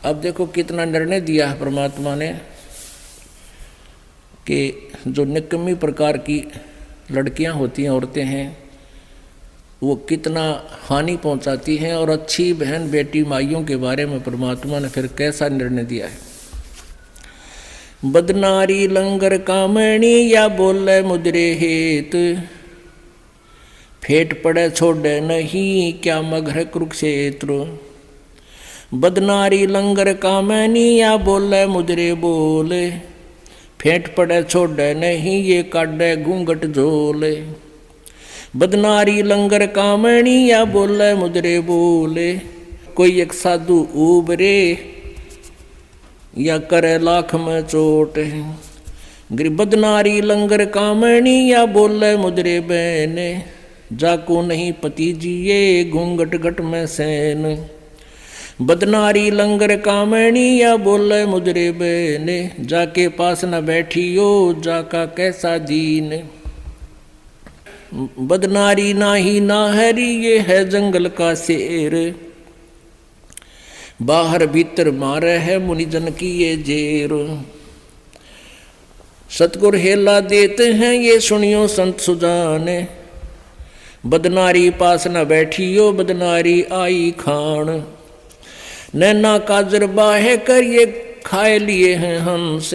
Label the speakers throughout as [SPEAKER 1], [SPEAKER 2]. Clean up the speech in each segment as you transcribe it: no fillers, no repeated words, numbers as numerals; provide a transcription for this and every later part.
[SPEAKER 1] अब देखो कितना निर्णय दिया है परमात्मा ने कि जो निकम्मी प्रकार की लड़कियां होती हैं, औरतें हैं, वो कितना हानि पहुंचाती हैं। और अच्छी बहन बेटी माइयों के बारे में परमात्मा ने फिर कैसा निर्णय दिया है। बदनारी लंगर कामणी या बोले मुद्रे हेत, फेट पड़े छोड़े नहीं क्या मगर कुरुक्षेत्र। बदनारी लंगर कामनी या बोले मुद्रे बोले, फेंट पड़े छोड़े नहीं ये काटे घूंघट झोले। बदनारी लंगर कामणी या बोले मुद्रे बोले, कोई एक साधु उबरे या करे लाख में चोट। बदनारी लंगर कामणी या बोले मुद्रे बहने, जाको नहीं पति जिए घूंघट घट में सैन। बदनारी लंगर कामणी या बोले मुद्रे बहने, जाके पास न बैठियो जाका कैसा दीन। बदनारी नाही ना हरी ये है जंगल का शेर, बाहर भीतर मारे है मुनिजन की ये जेर। सतगुर हेला देते हैं ये सुनियो संत सुजाने, बदनारी पास न बैठियो बदनारी आई खान। नैना काजर बाहे कर ये खाए लिए हैं हंस,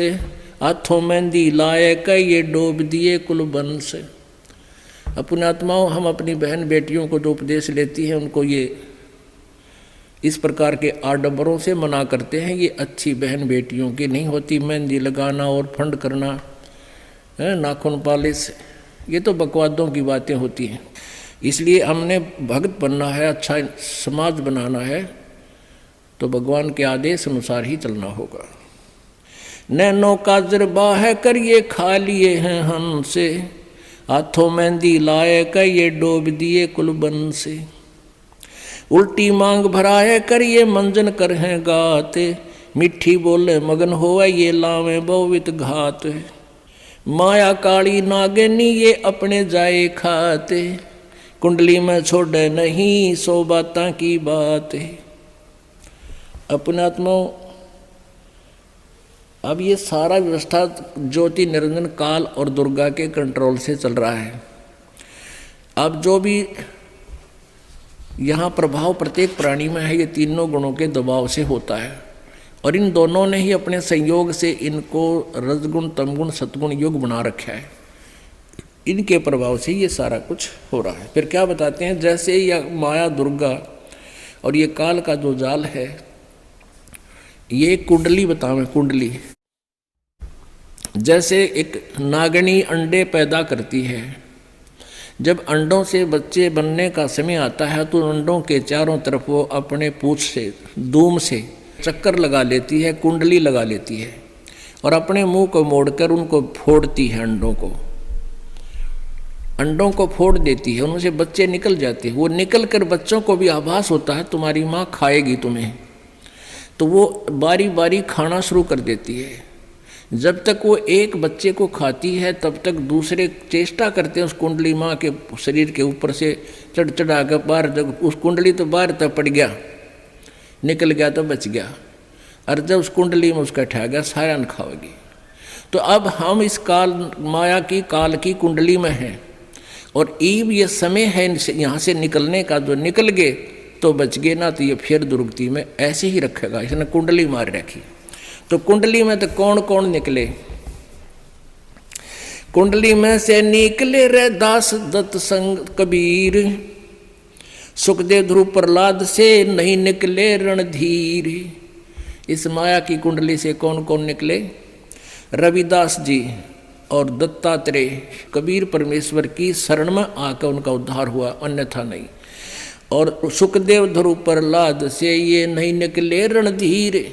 [SPEAKER 1] हाथों मेहंदी लाए कर ये डोब दिए कुलबन से। अपने आत्माओं, हम अपनी बहन बेटियों को जो उपदेश लेती हैं उनको ये इस प्रकार के आडंबरों से मना करते हैं। ये अच्छी बहन बेटियों की नहीं होती। मेहंदी लगाना और फंड करना, नाखून पालिश, ये तो बकवादों की बातें होती हैं। इसलिए हमने भक्त बनना है, अच्छा समाज बनाना है, तो भगवान के आदेश अनुसार ही चलना होगा। नैनो काजर बाह कर ये खा लिए हैं हमसे, हाथों मेहंदी लाए कर ये डोब दिए कुलबन से। उल्टी मांग भराए कर ये मंजन कर हैं गाते, मिठी बोले मगन होए ये लावे बहुवित घात। माया काली नागिनी ये अपने जाए खाते, कुंडली में छोड़े नहीं सो बातां की बात। अपने आत्माओं, अब ये सारा व्यवस्था ज्योति निरंजन काल और दुर्गा के कंट्रोल से चल रहा है। अब जो भी यहाँ प्रभाव प्रत्येक प्राणी में है, ये तीनों गुणों के दबाव से होता है। और इन दोनों ने ही अपने संयोग से इनको रजगुण तमगुण सतगुण युग बना रखा है। इनके प्रभाव से ये सारा कुछ हो रहा है। फिर क्या बताते हैं, जैसे यह माया दुर्गा और ये काल का जो जाल है, ये कुंडली बतावें। कुंडली जैसे एक नागनी अंडे पैदा करती है, जब अंडों से बच्चे बनने का समय आता है तो अंडों के चारों तरफ वो अपने पूंछ से, दूम से चक्कर लगा लेती है, कुंडली लगा लेती है, और अपने मुंह को मोड़कर उनको फोड़ती है। अंडों को फोड़ देती है, उनमें से बच्चे निकल जाते हैं। वो निकल कर बच्चों को भी आभास होता है तुम्हारी माँ खाएगी तुम्हें, तो वो बारी बारी खाना शुरू कर देती है। जब तक वो एक बच्चे को खाती है तब तक दूसरे चेष्टा करते हैं उस कुंडली माँ के शरीर के ऊपर से चढ़ चढ़ा कर बाहर। जब उस कुंडली तो बाहर तक पड़ गया, निकल गया तो बच गया, और जब उस कुंडली में उसका ठा गया सारा न खाओगी। तो अब हम इस काल माया की काल की कुंडली में हैं, और ईब ये समय है यहाँ से निकलने का। जो निकल गए तो बच गए, ना तो ये फिर दुर्गति में ऐसे ही रखेगा। इसने कुंडली मार रखी। तो कुंडली में तो कौन कौन निकले? कुंडली में से निकले रे दास दत्त संग कबीर, सुखदेव ध्रुव प्रहलाद से नहीं निकले रणधीर। इस माया की कुंडली से कौन कौन निकले? रविदास जी और दत्तात्रेय, कबीर परमेश्वर की शरण में आकर उनका उद्धार हुआ, अन्यथा नहीं। और सुखदेव ध्रुव प्रहलाद से ये नहीं निकले रणधीर।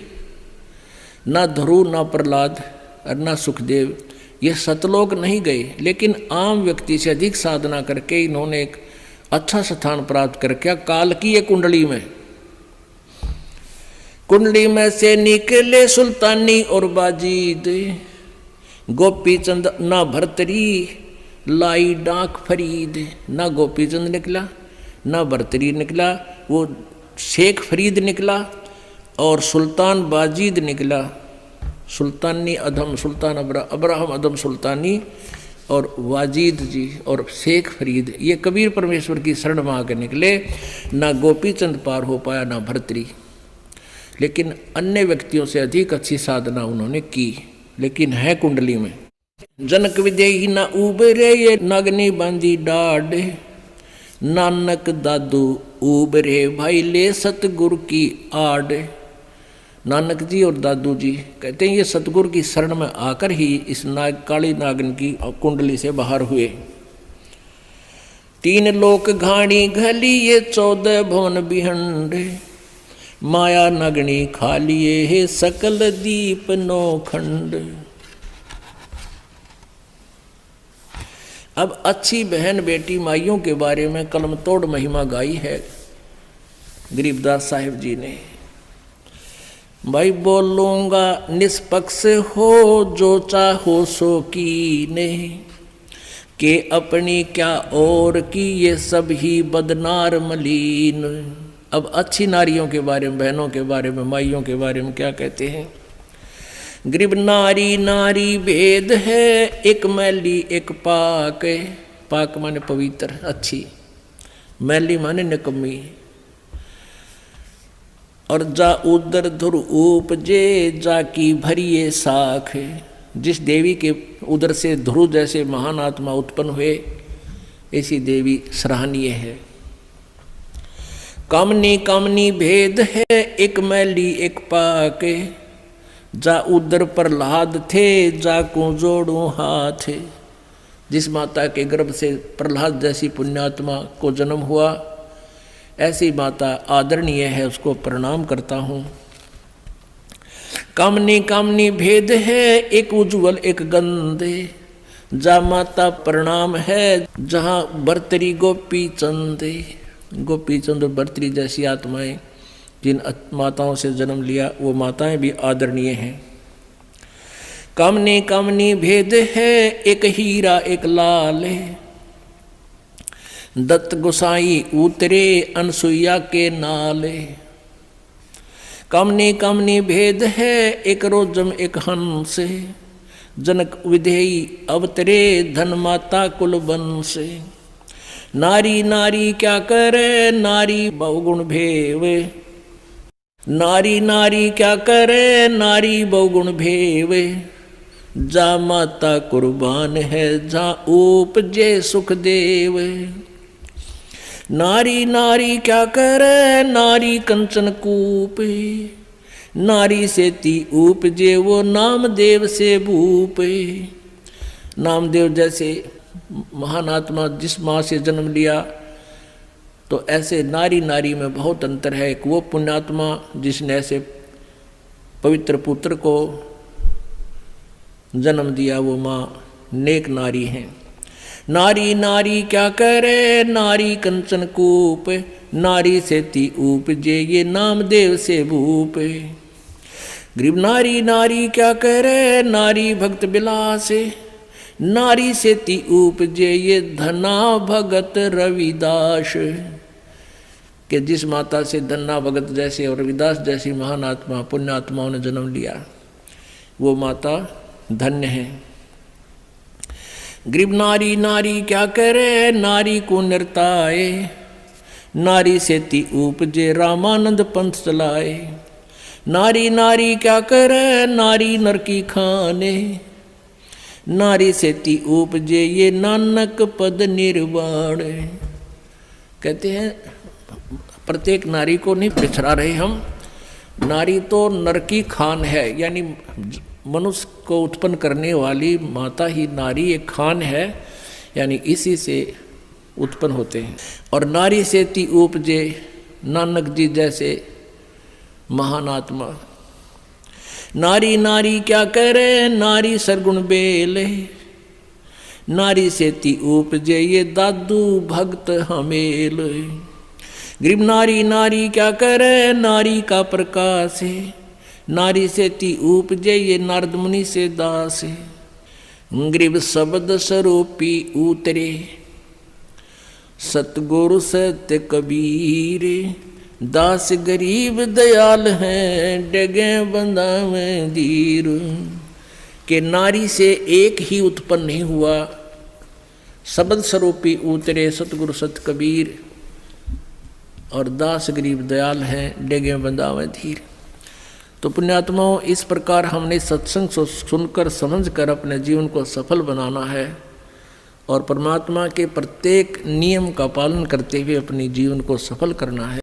[SPEAKER 1] ना ध्रुव, ना प्रहलाद और ना सुखदेव ये सतलोक नहीं गए, लेकिन आम व्यक्ति से अधिक साधना करके इन्होंने एक अच्छा स्थान प्राप्त करके काल की ये कुंडली में। कुंडली में से निकले सुल्तानी और बाजीद, गोपी चंद ना भरतरी लाई डाक फरीद। ना गोपी चंद निकला, ना भरतरी निकला, वो शेख फरीद निकला, और सुल्तान बाजीद निकला, सुल्तानी अधम सुल्तान अब्राहम अधम सुल्तानी और वाजीद जी और शेख फरीद, ये कबीर परमेश्वर की शरण में आकर निकले। ना गोपी चंद पार हो पाया ना भर्तरी, लेकिन अन्य व्यक्तियों से अधिक अच्छी साधना उन्होंने की, लेकिन है कुंडली में। जनक विदेही ना उबरे ये नागनी बांधी डाढ़, नानक दादू उबरे भाई ले सतगुरु की आड़। नानक जी और दादू जी कहते हैं ये सतगुरु की शरण में आकर ही इस काली नागन की कुंडली से बाहर हुए। 3 लोक घाणी घली ये 14 भवन बिहंड, माया नगनी खा लिए है सकल दीप नौखंड। अब अच्छी बहन बेटी माइयों के बारे में कलम तोड़ महिमा गाई है गरीबदास साहिब जी ने। भाई बोलूँगा निष्पक्ष हो जो चाहो सो कीने, के अपनी क्या और की ये सब ही बदनार मलीन। अब अच्छी नारियों के बारे में, बहनों के बारे में, माइयों के बारे में क्या कहते हैं? गरीब नारी नारी भेद है, एक मैली एक पाक। पाक माने पवित्र अच्छी, मैली माने निकम्मी। और जा उदर धुर उपजे जाकी भरिए साख। जिस देवी के उदर से ध्रुव जैसे महान आत्मा उत्पन्न हुए, ऐसी देवी सराहनीय है। कामनी कामनी भेद है, एक मैली एक पाक। जा उदर प्रहलाद थे, जाकू जोड़ू हाथ। जिस माता के गर्भ से प्रहलाद जैसी पुण्यात्मा को जन्म हुआ, ऐसी माता आदरणीय है, उसको प्रणाम करता हूँ। कामनी कामनी भेद है, एक उज्ज्वल एक गंदे। जा माता प्रणाम है, जहाँ बर्तरी गोपी चंदे। गोपी चंद और बर्तरी जैसी आत्माएं जिन माताओं से जन्म लिया, वो माताएं भी आदरणीय हैं। कामनी कामनी भेद है, एक हीरा एक लाल। दत्त गोसाई उतरे अनसुईया के नाले। कामनी कामनी भेद है, एक रोजम एक हंस। जनक विधेयी अवतरे, धन माता कुल वंश। नारी नारी क्या करे, नारी बहुगुण भेव। नारी नारी क्या करे, नारी बहुगुण भेव। जा माता कुर्बान है, जा उपजे सुखदेव। नारी नारी क्या करे, नारी कंचन कूप। नारी से ती उपजे, वो नामदेव से भूप। नामदेव जैसे महान आत्मा जिस माँ से जन्म लिया, तो ऐसे नारी नारी में बहुत अंतर है। एक वो पुण्यात्मा जिसने ऐसे पवित्र पुत्र को जन्म दिया, वो माँ नेक नारी हैं। नारी नारी क्या करे, नारी कंचन कूप। नारी से ती उपजे, ये नामदेव से भूप। गरीब नारी नारी क्या करे, नारी भक्त विलास। नारी से ती उपजे, ये धना भगत रविदास। कि जिस माता से धन्ना भगत जैसे और रविदास जैसी महान आत्मा पुण्यात्माओं ने जन्म लिया, वो माता धन्य है। गरीब नारी नारी क्या करे, नारी को निर्ताए। नारी से ती उपजे, रामानंद पंथ चलाए। नारी नारी क्या करे, नारी नर की खाने। नारी से ती उपजे, ये नानक पद निर्वाण। कहते हैं प्रत्येक नारी को नहीं पिछड़ा रहे हम। नारी तो नर की खान है, यानी मनुष्य को उत्पन्न करने वाली माता ही नारी एक खान है, यानी इसी से उत्पन्न होते हैं। और नारी से ती उपजे, नानक जी जैसे महान आत्मा। नारी नारी क्या करे, नारी सरगुण बेले। नारी से ती उपजे, ये दादू भक्त हमेल। गरीब नारी नारी क्या करे, नारी का प्रकाश है। नारी से ती उपजे, ये नारद मुनि से दास है। गरीब शब्द स्वरूपी उतरे, सतगुरु सत्य कबीर। दास गरीब दयाल हैं, डगे बंदावे धीर। के नारी से एक ही उत्पन्न नहीं हुआ, शब्द स्वरूपी उतरे सतगुरु सत कबीर। और दास गरीब दयाल हैं, डेगे बंदावे धीर। तो पुण्यात्माओं, इस प्रकार हमने सत्संग सुनकर समझकर अपने जीवन को सफल बनाना है और परमात्मा के प्रत्येक नियम का पालन करते हुए अपने जीवन को सफल करना है।